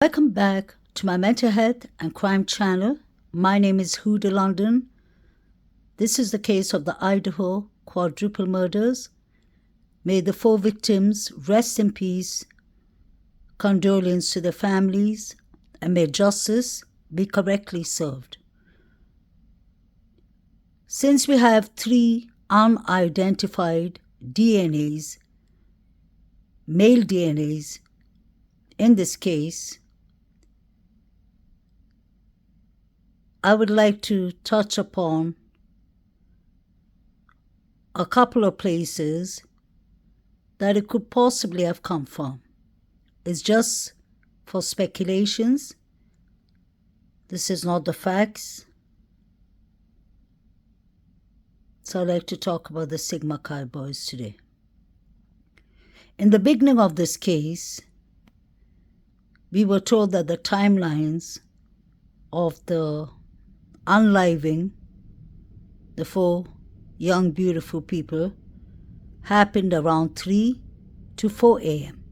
Welcome back to my mental health and crime channel. My name is Huda London. This is the case of the Idaho quadruple murders. May the 4 victims rest in peace. Condolence to their families, and may justice be correctly served. Since we have 3 unidentified DNAs, male DNAs, in this case, I would like to touch upon a couple of places that it could possibly have come from. It's just for speculations. This is not the facts. So I'd like to talk about the Sigma Chi boys today. In the beginning of this case, we were told that the timelines of the unliving the 4 young, beautiful people happened around 3 to 4 a.m.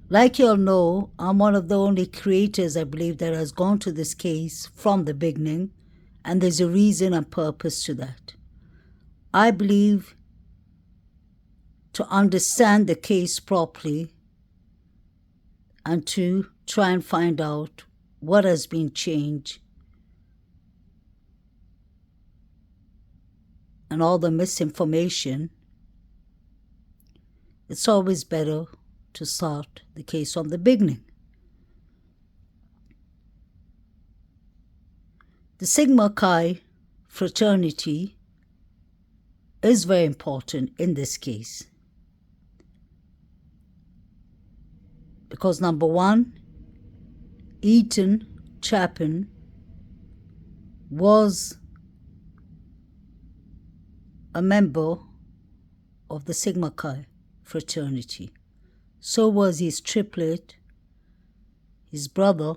Like you all know, I'm one of the only creators, I believe, that has gone to this case from the beginning, and there's a reason and purpose to that. I believe to understand the case properly and to try and find out what has been changed and all the misinformation, it's always better to start the case from the beginning. The Sigma Chi fraternity is very important in this case because, number one, Ethan Chapin was a member of the Sigma Chi fraternity. So was his triplet, his brother,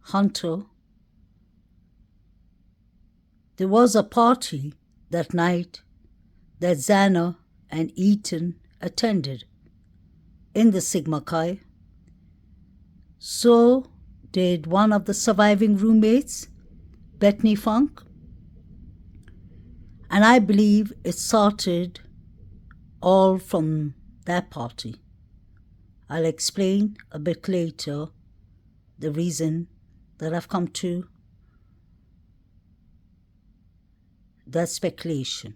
Hunter. There was a party that night that XANA and Ethan attended in the Sigma Chi. So did one of the surviving roommates, Bethany Funk. And I believe it started all from that party. I'll explain a bit later the reason that I've come to that speculation.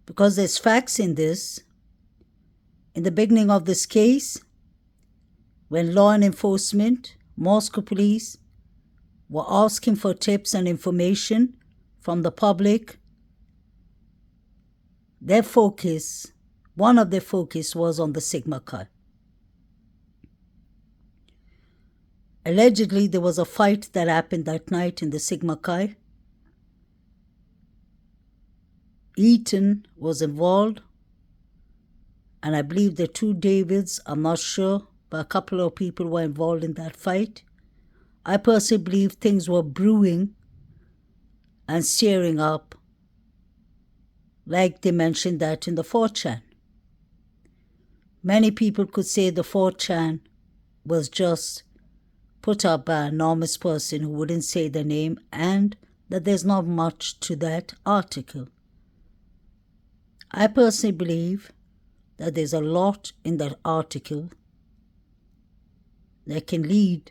Because there's facts in this. In the beginning of this case, when law enforcement, Moscow police, were asking for tips and information from the public, one of their focus was on the Sigma Chi. Allegedly, there was a fight that happened that night in the Sigma Chi. Ethan was involved, and I believe the 2 Davids, I'm not sure, but a couple of people were involved in that fight. I personally believe things were brewing and stirring up, like they mentioned that in the 4chan. Many people could say the 4chan was just put up by an anonymous person who wouldn't say their name, and that there's not much to that article. I personally believe that there's a lot in that article that can lead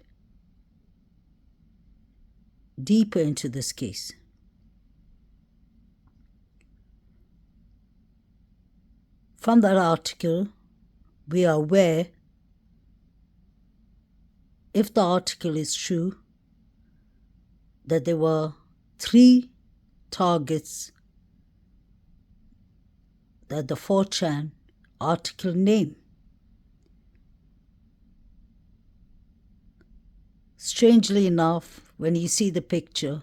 deeper into this case. From that article, we are aware, if the article is true, that there were 3 targets that the 4chan article named. Strangely enough, when you see the picture,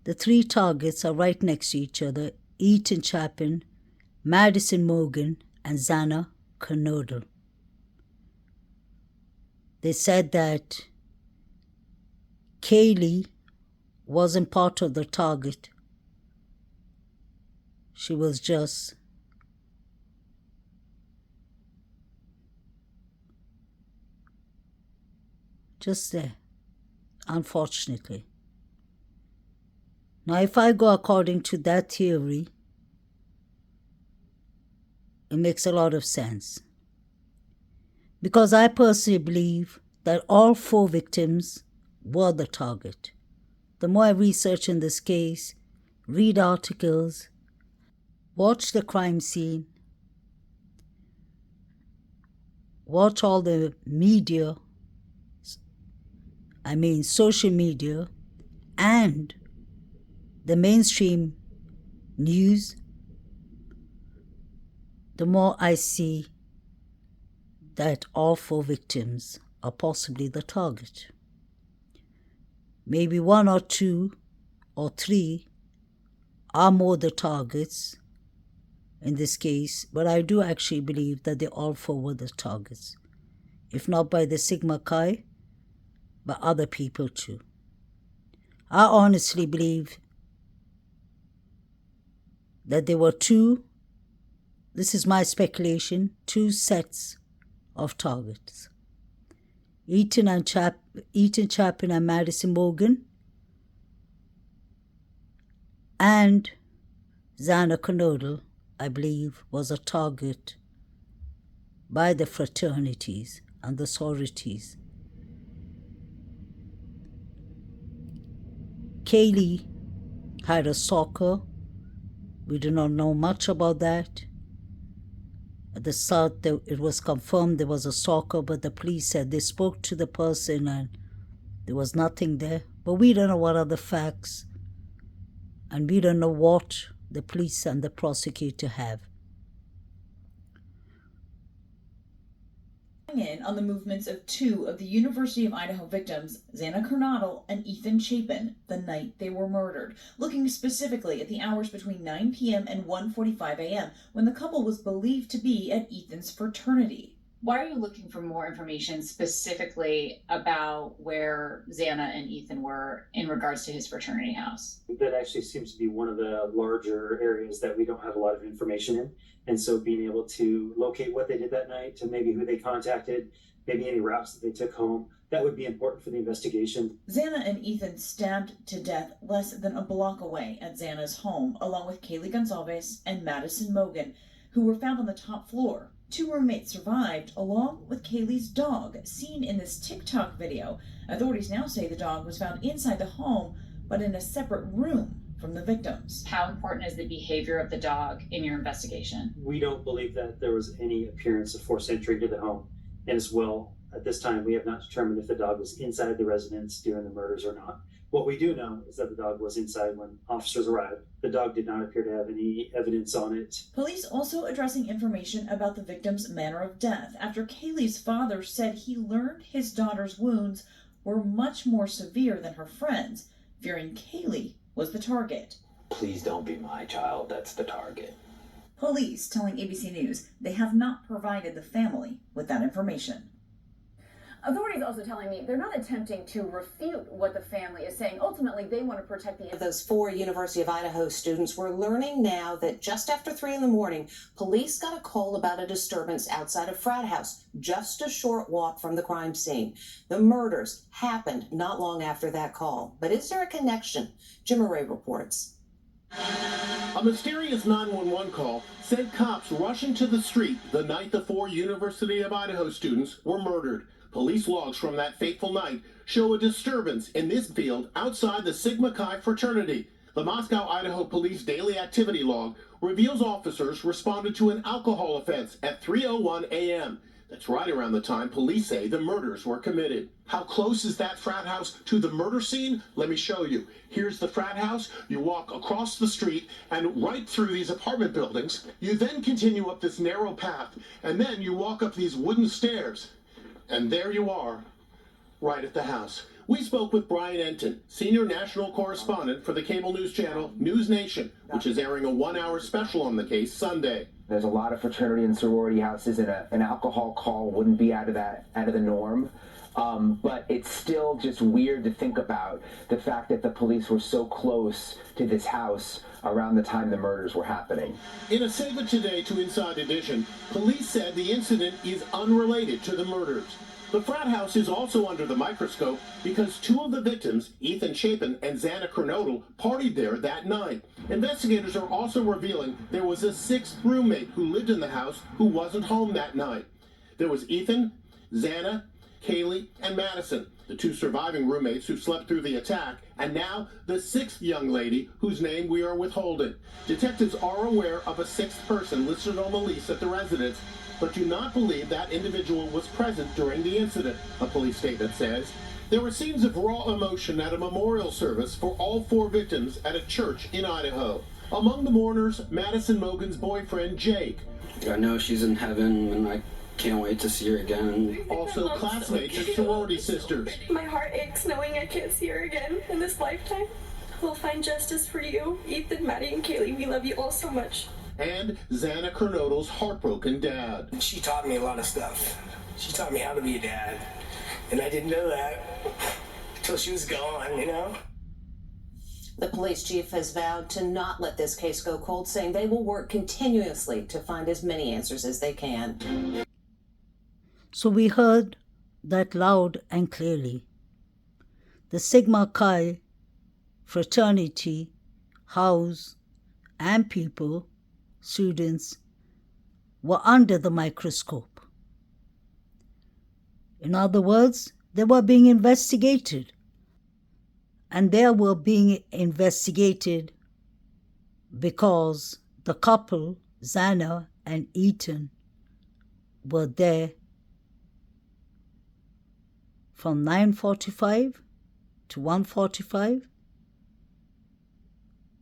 the 3 targets are right next to each other: Ethan Chapin, Madison Morgan, and XANA Kernodle. They said that Kaylee wasn't part of the target. She was just Just there, unfortunately. Now, if I go according to that theory, it makes a lot of sense. Because I personally believe that all 4 victims were the target. The more I research in this case, read articles, watch the crime scene, watch all the media, social media, and the mainstream news, the more I see that all 4 victims are possibly the target. Maybe 1 or 2 or 3 are more the targets in this case, but I do actually believe that they all 4 were the targets, if not by the Sigma Chi, but other people too. I honestly believe that there were 2, this is my speculation, 2 sets of targets. Ethan Chapin and Madison Morgan, and XANA Kernodle, I believe, was a target by the fraternities and the sororities. Kaylee had a stalker. We do not know much about that. At the start, it was confirmed there was a stalker, but the police said they spoke to the person and there was nothing there. But we don't know what are the facts, and we don't know what the police and the prosecutor have. In on the movements of 2 of the University of Idaho victims, XANA Kernodle and Ethan Chapin, the night they were murdered, looking specifically at the hours between 9 p.m. and 1:45 a.m. when the couple was believed to be at Ethan's fraternity. Why are you looking for more information specifically about where XANA and Ethan were in regards to his fraternity house? That actually seems to be one of the larger areas that we don't have a lot of information in. And so being able to locate what they did that night, to maybe who they contacted, maybe any routes that they took home, that would be important for the investigation. XANA and Ethan stabbed to death less than a block away at XANA's home, along with Kaylee Gonzalez and Madison Morgan, who were found on the top floor. 2 roommates survived, along with Kaylee's dog, seen in this TikTok video. Authorities now say the dog was found inside the home, but in a separate room from the victims. How important is the behavior of the dog in your investigation? We don't believe that there was any appearance of forced entry to the home. And as well, at this time, we have not determined if the dog was inside the residence during the murders or not. What we do know is that the dog was inside when officers arrived. The dog did not appear to have any evidence on it. Police also addressing information about the victim's manner of death after Kaylee's father said he learned his daughter's wounds were much more severe than her friends, fearing Kaylee was the target. Please don't be my child, that's the target. Police telling ABC News they have not provided the family with that information. Authorities also telling me they're not attempting to refute what the family is saying. Ultimately, they want to protect the... Those 4 University of Idaho students were learning now that just after 3 in the morning, police got a call about a disturbance outside a frat house, just a short walk from the crime scene. The murders happened not long after that call. But is there a connection? Jim Murray reports. A mysterious 911 call sent cops rushing to the street the night the 4 University of Idaho students were murdered. Police logs from that fateful night show a disturbance in this field outside the Sigma Chi fraternity. The Moscow, Idaho Police daily activity log reveals officers responded to an alcohol offense at 3:01 a.m. That's right around the time police say the murders were committed. How close is that frat house to the murder scene? Let me show you. Here's the frat house. You walk across the street and right through these apartment buildings. You then continue up this narrow path, and then you walk up these wooden stairs. And there you are, right at the house. We spoke with Brian Enton, senior national correspondent for the cable news channel News Nation, which is airing a 1-hour special on the case Sunday. There's a lot of fraternity and sorority houses, and an alcohol call wouldn't be out of the norm. But it's still just weird to think about the fact that the police were so close to this house around the time the murders were happening. In a Save It Today to Inside Edition, police said the incident is unrelated to the murders. The frat house is also under the microscope because two of the victims, Ethan Chapin and XANA Kernodle, partied there that night. Investigators are also revealing there was a sixth roommate who lived in the house who wasn't home that night. There was Ethan, XANA, Kaylee, and Madison, the two surviving roommates who slept through the attack, and now the sixth young lady whose name we are withholding. Detectives are aware of a sixth person listed on the lease at the residence, but do not believe that individual was present during the incident, a police statement says. There were scenes of raw emotion at a memorial service for all four victims at a church in Idaho. Among the mourners, Madison Mogan's boyfriend, Jake. I know she's in heaven, and I can't wait to see her again. Also classmates and sorority sisters. My heart aches knowing I can't see her again in this lifetime. We'll find justice for you, Ethan, Maddie, and Kaylee. We love you all so much. And XANA Kernodle's heartbroken dad. She taught me a lot of stuff. She taught me how to be a dad. And I didn't know that until she was gone, you know? The police chief has vowed to not let this case go cold, saying they will work continuously to find as many answers as they can. So we heard that loud and clearly. The Sigma Chi fraternity, house, and people, students, were under the microscope. In other words, they were being investigated. And they were being investigated because the couple, XANA and Ethan, were there from 9:45 to 1:45.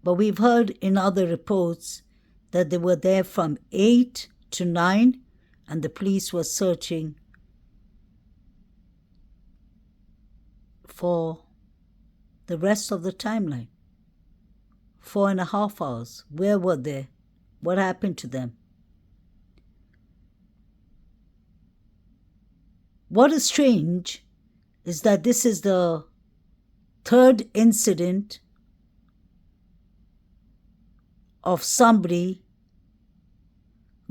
But we've heard in other reports that they were there from 8 to 9, and the police were searching for the rest of the timeline. 4.5 hours. Where were they? What happened to them? What is strange is that this is the third incident of somebody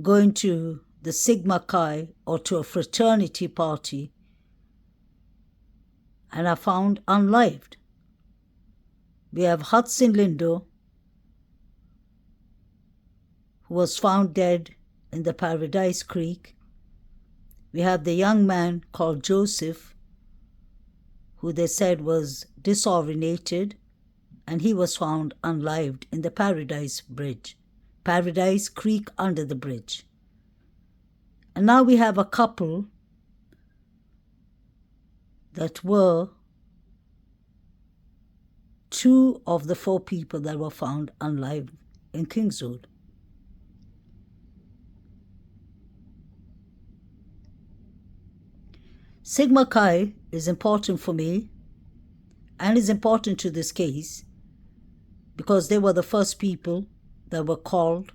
going to the Sigma Chi or to a fraternity party and are found unlived. We have Hudson Lindo, who was found dead in the Paradise Creek. We have the young man called Joseph, who they said was disorientated, and he was found unlived in the Paradise Creek under the bridge. And now we have a couple that were two of the four people that were found unlived in Kingswood. Sigma Chi is important for me and is important to this case because they were the first people that were called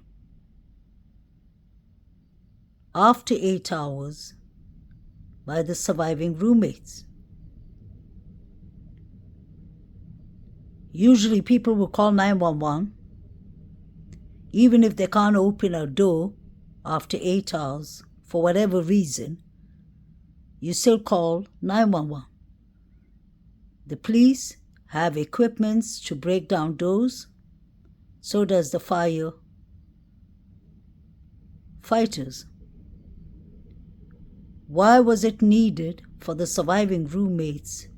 after 8 hours by the surviving roommates. Usually people will call 911 even if they can't open a door after 8 hours for whatever reason. You still call 911. The police have equipments to break down doors. So does the firefighters. Why was it needed for the surviving roommates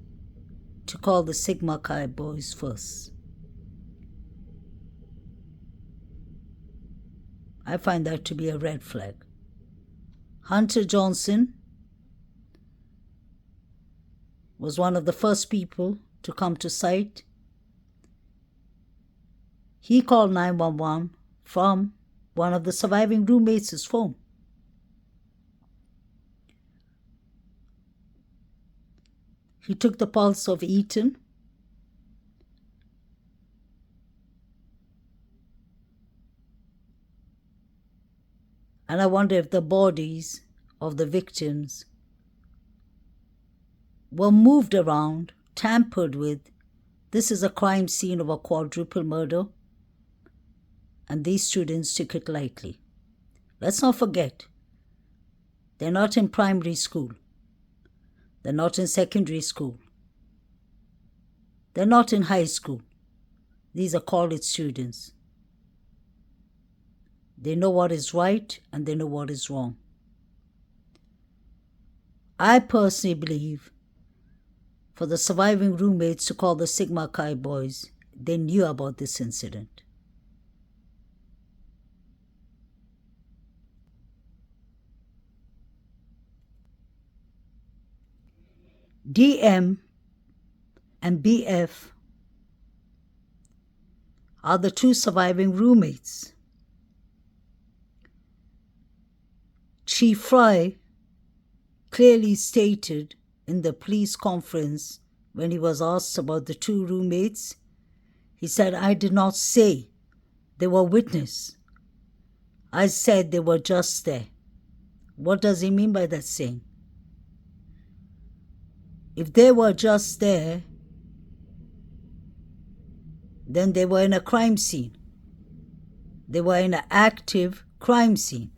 to call the Sigma Chi boys first? I find that to be a red flag. Hunter Johnson was one of the first people to come to site. He called 911 from one of the surviving roommates' phone. He took the pulse of Ethan. And I wonder if the bodies of the victims were moved around, tampered with. This is a crime scene of a quadruple murder, and these students took it lightly. Let's not forget, they're not in primary school. They're not in secondary school. They're not in high school. These are college students. They know what is right and they know what is wrong. I personally believe for the surviving roommates to call the Sigma Chi boys, they knew about this incident. DM and BF are the two surviving roommates. Chief Fry clearly stated in the police conference when he was asked about the two roommates, he said, "I did not say they were witness. I said they were just there." What does he mean by that saying? If they were just there, then they were in a crime scene. They were in an active crime scene.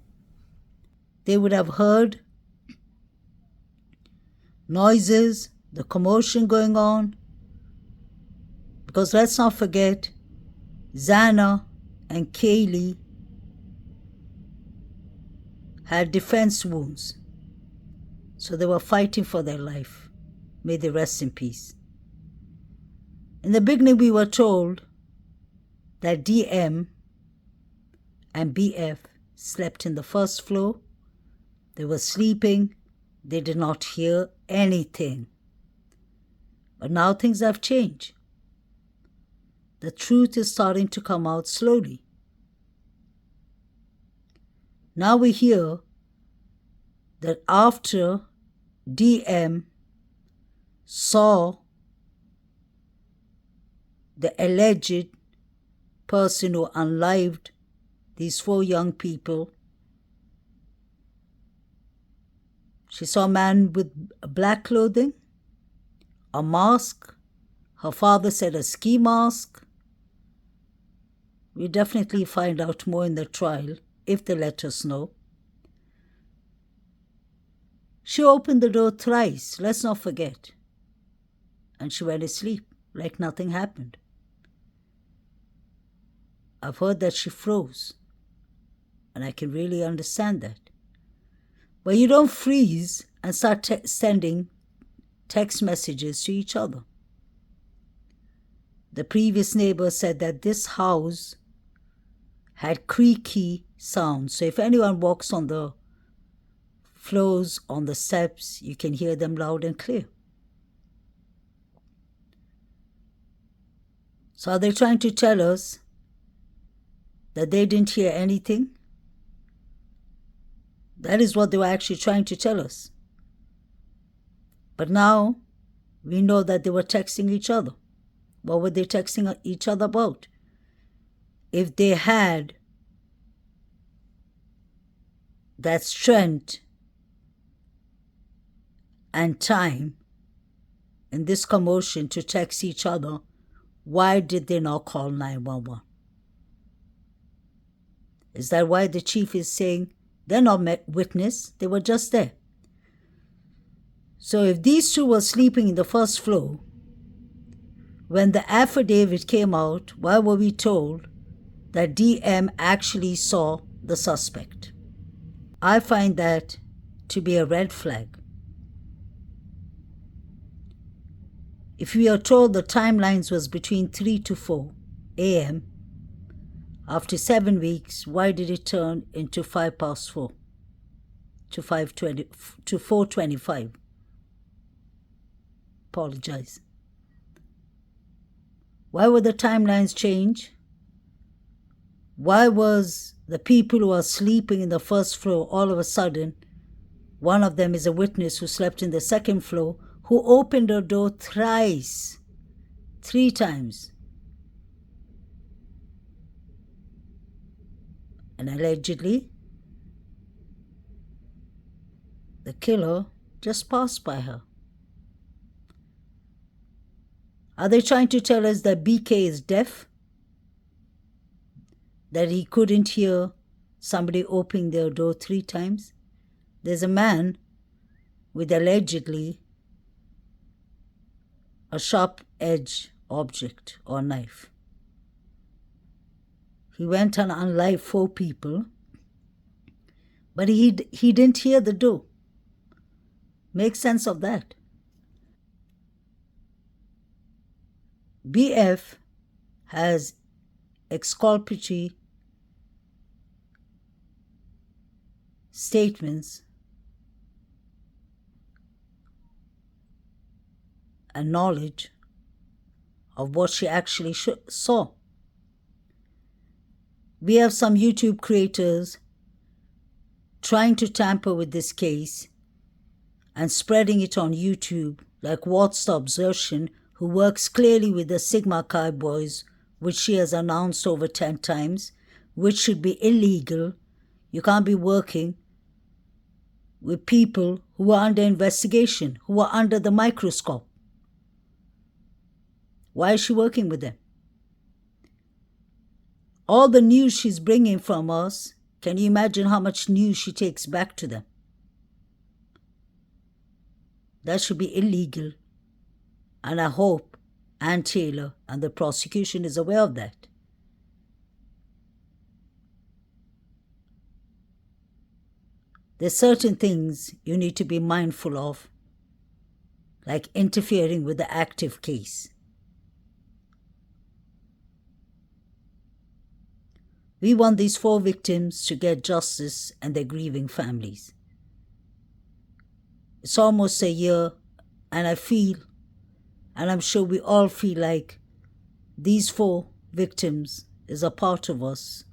They would have heard noises, the commotion going on. Because let's not forget, XANA and Kaylee had defense wounds. So they were fighting for their life. May they rest in peace. In the beginning, we were told that DM and BF slept in the first floor. They were sleeping. They did not hear anything. But now things have changed. The truth is starting to come out slowly. Now we hear that after DM saw the alleged person who unlived these 4 young people, she saw a man with black clothing, a mask. Her father said a ski mask. We'll definitely find out more in the trial if they let us know. She opened the door thrice, let's not forget. And she went to sleep like nothing happened. I've heard that she froze. And I can really understand that. But you don't freeze and start sending text messages to each other. The previous neighbor said that this house had creaky sounds. So if anyone walks on the floors, on the steps, you can hear them loud and clear. So are they trying to tell us that they didn't hear anything? That is what they were actually trying to tell us. But now we know that they were texting each other. What were they texting each other about? If they had that strength and time in this commotion to text each other, why did they not call 911? Is that why the chief is saying they're not witness, they were just there? So if these two were sleeping in the first floor, when the affidavit came out, why were we told that DM actually saw the suspect? I find that to be a red flag. If we are told the timelines was between 3 to 4 a.m., after 7 weeks, why did it turn into 5 past 4 to 5:20 to 4:25? Apologize. Why would the timelines change? Why was the people who are sleeping in the first floor all of a sudden, one of them is a witness who slept in the second floor, who opened her door thrice, 3 times. And allegedly, the killer just passed by her. Are they trying to tell us that BK is deaf? That he couldn't hear somebody opening their door 3 times? There's a man with allegedly a sharp-edged object or knife. He went and unlived 4 people, but he didn't hear the door. Make sense of that. BF has exculpatory statements and knowledge of what she actually saw. We have some YouTube creators trying to tamper with this case and spreading it on YouTube, like What's the Obsession, who works clearly with the Sigma Chi boys, which she has announced over 10 times, which should be illegal. You can't be working with people who are under investigation, who are under the microscope. Why is she working with them? All the news she's bringing from us, can you imagine how much news she takes back to them? That should be illegal. And I hope Ann Taylor and the prosecution is aware of that. There's certain things you need to be mindful of, like interfering with the active case. We want these 4 victims to get justice and their grieving families. It's almost a year, and I feel, and I'm sure we all feel like these 4 victims is a part of us.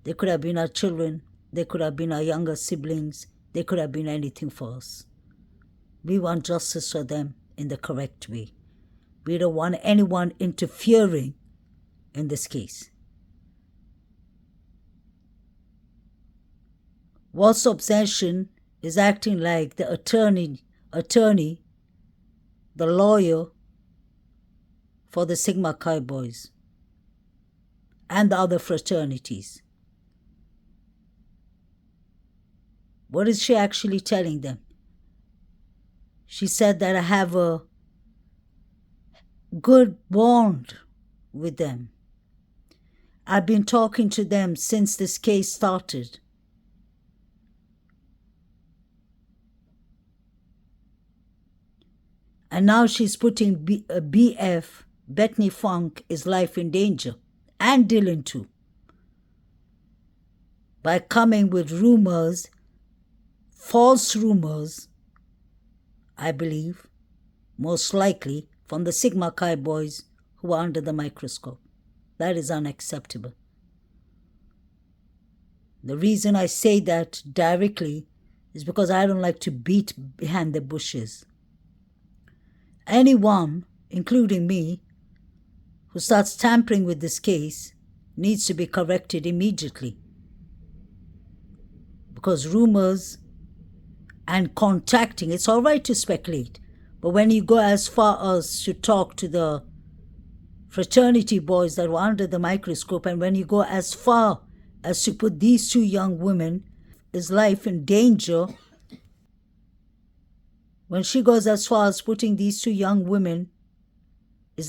They could have been our children, they could have been our younger siblings, they could have been anything for us. We want justice for them in the correct way. We don't want anyone interfering in this case. What's Obsession is acting like the attorney, the lawyer for the Sigma Chi boys and the other fraternities. What is she actually telling them? She said that I have a good bond with them. I've been talking to them since this case started. And now she's putting BF, Bethany Funk, is life in danger, and Dylan too, by coming with rumors, false rumors, I believe, most likely from the Sigma Chi boys who are under the microscope. That is unacceptable. The reason I say that directly is because I don't like to beat behind the bushes. Anyone, including me, who starts tampering with this case needs to be corrected immediately. Because rumors and contacting, it's all right to speculate, but when you go as far as to talk to the fraternity boys that were under the microscope, and when you go as far as to put these 2 young women's life in danger, when she goes as far as putting these 2 young women's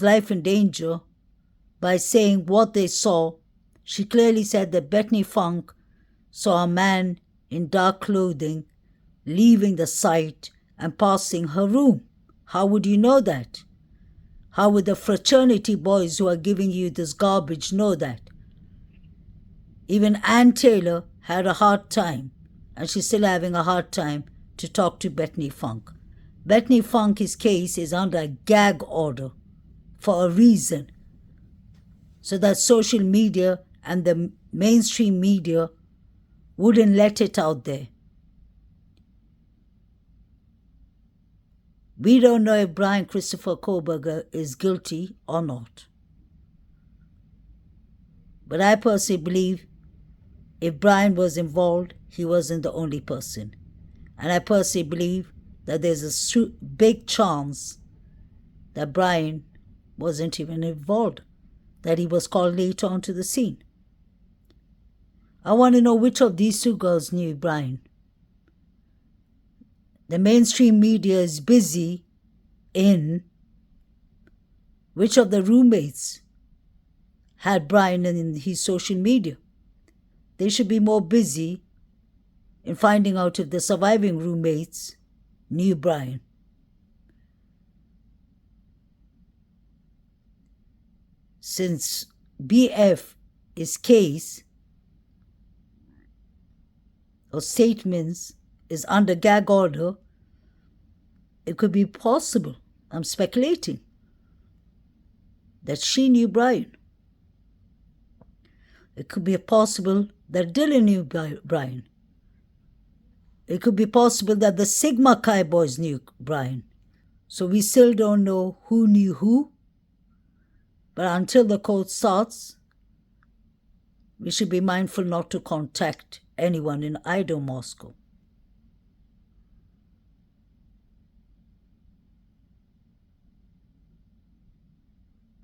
life in danger by saying what they saw, she clearly said that Bethany Funk saw a man in dark clothing leaving the site and passing her room. How would you know that? How would the fraternity boys who are giving you this garbage know that? Even Ann Taylor had a hard time, and she's still having a hard time to talk to Bethany Funk. Bethany Funk's case is under a gag order for a reason, so that social media and the mainstream media wouldn't let it out there. We don't know if Brian Christopher Koberger is guilty or not. But I personally believe if Brian was involved, he wasn't the only person. And I personally believe that there's a big chance that Brian wasn't even involved, that he was called later onto the scene. I want to know which of these 2 girls knew Brian. The mainstream media is busy in which of the roommates had Brian in his social media. They should be more busy in finding out if the surviving roommates knew Brian. Since BF's case or statements is under gag order, it could be possible, I'm speculating, that she knew Brian. It could be possible that Dylan knew Brian. It could be possible that the Sigma Chi boys knew Brian. So we still don't know who knew who. But until the court starts, we should be mindful not to contact anyone in Idaho, Moscow.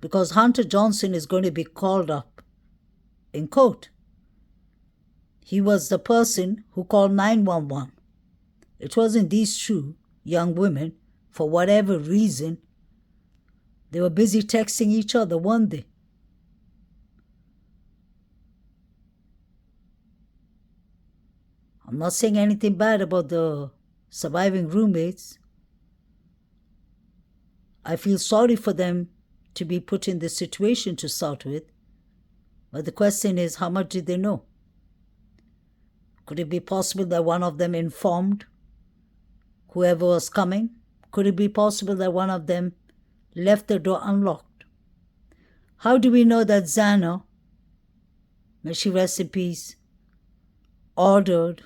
Because Hunter Johnson is going to be called up in court. He was the person who called 911. It wasn't these two young women. For whatever reason, they were busy texting each other one day. I'm not saying anything bad about the surviving roommates. I feel sorry for them to be put in this situation to start with. But the question is, how much did they know? Could it be possible that one of them informed whoever was coming? Could it be possible that one of them left the door unlocked? How do we know that XANA, may she rest in peace, ordered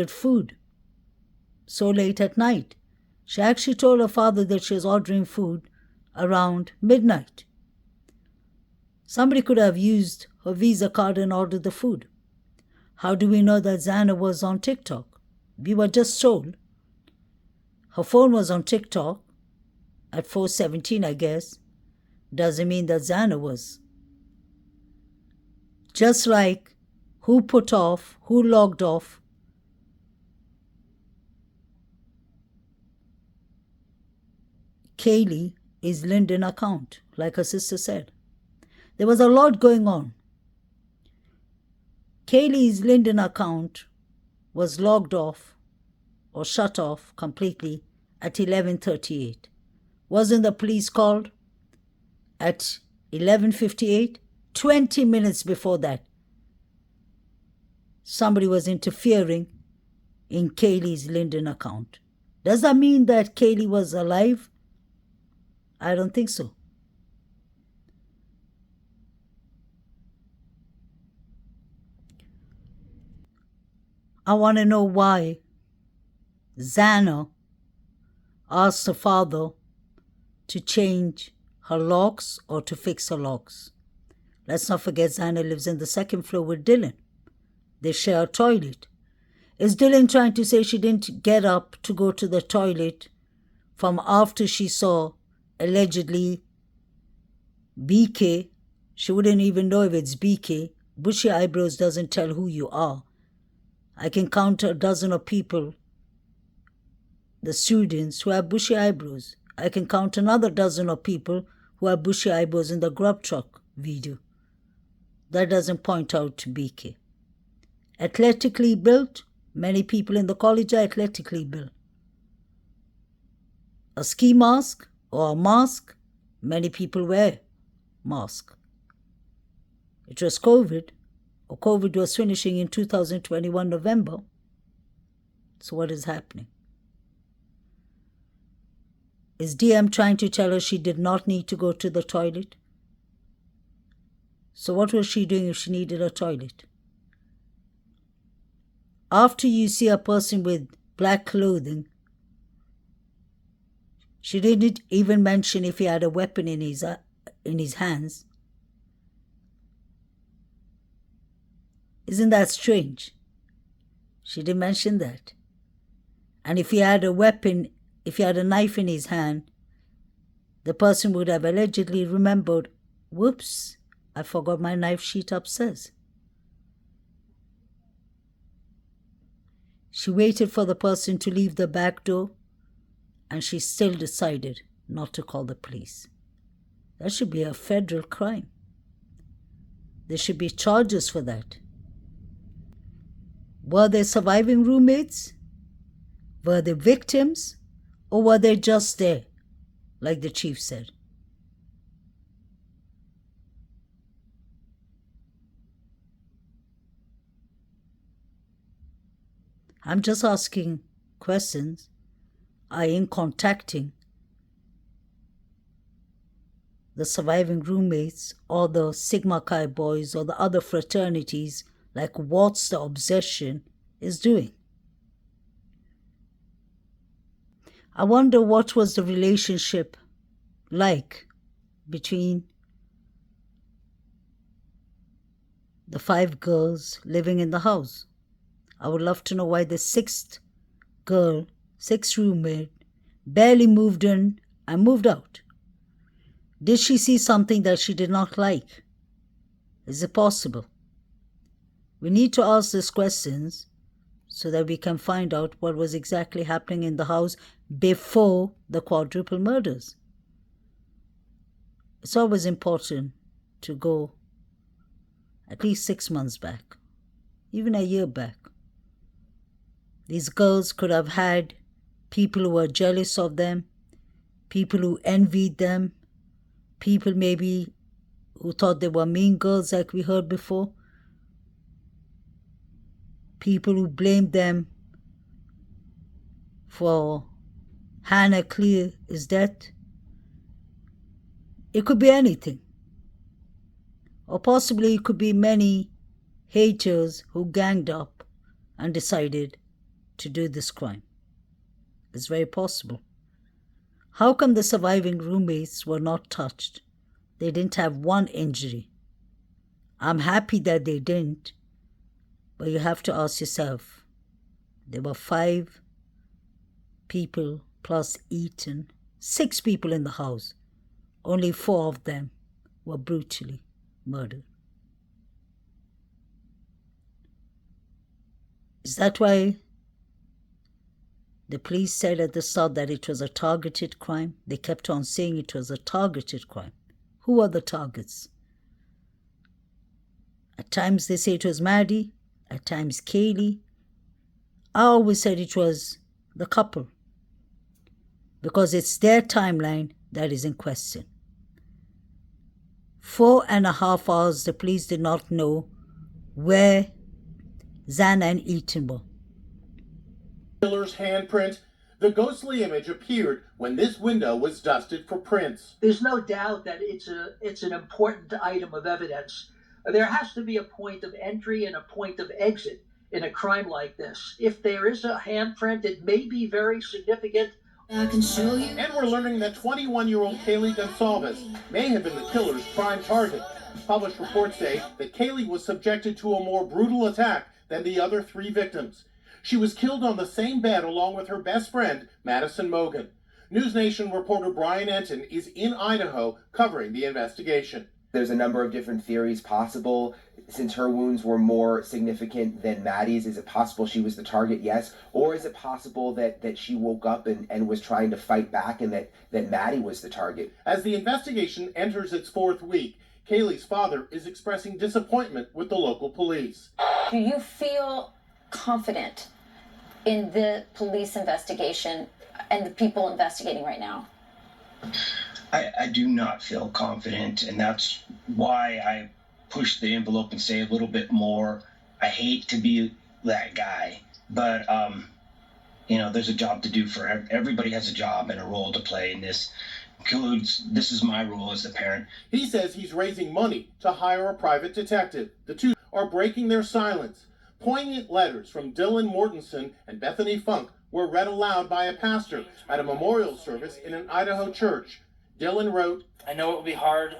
food so late at night? She actually told her father that she was ordering food around midnight. Somebody could have used her Visa card and ordered the food. How do we know that XANA was on TikTok? We were just told her phone was on TikTok at 4:17, I guess. Doesn't mean that XANA was. Just like who put off, who logged off Kaylee is LinkedIn account, like her sister said. There was a lot going on. Kaylee's LinkedIn account was logged off or shut off completely at 11:38. Wasn't the police called at 11:58? 20 minutes before that, somebody was interfering in Kaylee's LinkedIn account. Does that mean that Kaylee was alive? I don't think so. I want to know why XANA asked her father to change her locks or to fix her locks. Let's not forget XANA lives in the second floor with Dylan. They share a toilet. Is Dylan trying to say she didn't get up to go to the toilet from after she saw allegedly BK? She wouldn't even know if it's BK. Bushy eyebrows doesn't tell who you are. I can count a dozen of people, the students, who have bushy eyebrows. I can count another dozen of people who have bushy eyebrows in the grub truck video. That doesn't point out to BK. Athletically built, many people in the college are athletically built. A ski mask or a mask, many people wear mask. It was COVID, or COVID was finishing in 2021 November. So what is happening? Is DM trying to tell her she did not need to go to the toilet? So what was she doing if she needed a toilet? After you see a person with black clothing, she didn't even mention if he had a weapon in his hands. Isn't that strange? She didn't mention that. And if he had a weapon, if he had a knife in his hand, the person would have allegedly remembered, whoops, I forgot my knife sheet upstairs. She waited for the person to leave the back door and she still decided not to call the police. That should be a federal crime. There should be charges for that. Were they surviving roommates? Were they victims? Or were they just there, like the chief said? I'm just asking questions. I am contacting the surviving roommates or the Sigma Chi boys or the other fraternities, like what's the obsession is doing. I wonder what was the relationship like between the 5 girls living in the house. I would love to know why the 6th girl, 6th roommate, barely moved in and moved out. Did she see something that she did not like? Is it possible? We need to ask these questions so that we can find out what was exactly happening in the house before the quadruple murders. It's always important to go at least 6 months back, even a year back. These girls could have had people who were jealous of them, people who envied them, people maybe who thought they were mean girls like we heard before, people who blamed them for Hannah Clear's death. It could be anything. Or possibly it could be many haters who ganged up and decided to do this crime. It's very possible. How come the surviving roommates were not touched? They didn't have one injury. I'm happy that they didn't, but you have to ask yourself, there were 5 people plus Ethan, 6 people in the house. Only 4 of them were brutally murdered. Is that why the police said at the start that it was a targeted crime? They kept on saying it was a targeted crime. Who are the targets? At times they say it was Maddie, at times Kaylee. I always said it was the couple, because it's their timeline that is in question. 4.5 hours the police did not know where XANA and Ethan were. Killer's handprint. The ghostly image appeared when this window was dusted for prints. There's no doubt that it's an important item of evidence. There has to be a point of entry and a point of exit in a crime like this. If there is a handprint, it may be very significant. I can show you. And we're learning that 21-year-old Kaylee Gonsalves may have been the killer's prime target. Published reports say that Kaylee was subjected to a more brutal attack than the other 3 victims. She was killed on the same bed along with her best friend, Madison Mogan. News Nation reporter Brian Enton is in Idaho covering the investigation. There's a number of different theories possible. Since her wounds were more significant than Maddie's, is it possible she was the target? Yes. Or is it possible that she woke up and was trying to fight back and that Maddie was the target? As the investigation enters its 4th week, Kaylee's father is expressing disappointment with the local police. Do you feel confident in the police investigation and the people investigating right now? I do not feel confident, and that's why I push the envelope and say a little bit more. I hate to be that guy, but there's a job to do for everybody. Has a job and a role to play, and this is my role as the parent. He says he's raising money to hire a private detective. The 2 are breaking their silence. Poignant letters from Dylan Mortensen and Bethany Funk were read aloud by a pastor at a memorial service in an Idaho church. Dylan wrote, I know it will be hard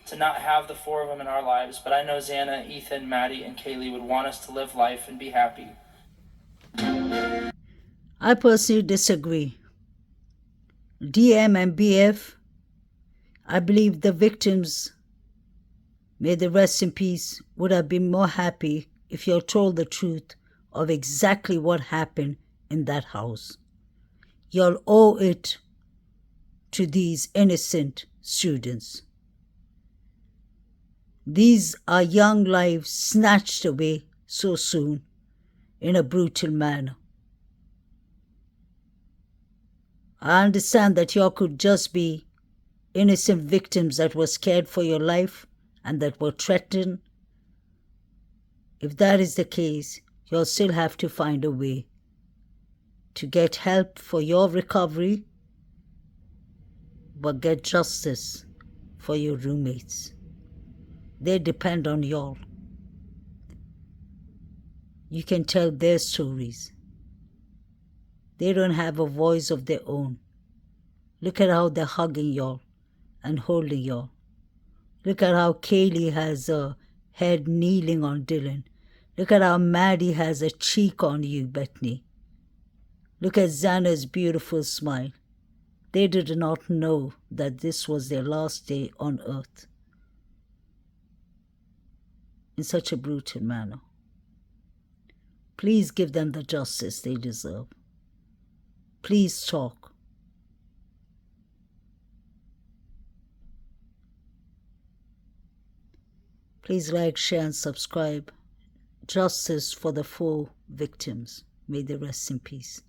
to not have the 4 of them in our lives, but I know XANA, Ethan, Maddie, and Kaylee would want us to live life and be happy. I personally disagree. DM and BF, I believe the victims, may they rest in peace, would have been more happy if you're told the truth of exactly what happened in that house. You'll owe it to these innocent students. These are young lives snatched away so soon in a brutal manner. I understand that you could just be innocent victims that were scared for your life and that were threatened. If that is the case, you'll still have to find a way to get help for your recovery, but get justice for your roommates. They depend on y'all. You can tell their stories. They don't have a voice of their own. Look at how they're hugging y'all and holding y'all. Look at how Kaylee has her head kneeling on Dylan. Look at how Maddie has a cheek on you, Bethany. Look at XANA's beautiful smile. They did not know that this was their last day on earth in such a brutal manner. Please give them the justice they deserve. Please talk. Please like, share, and subscribe. Justice for the 4 victims. May they rest in peace.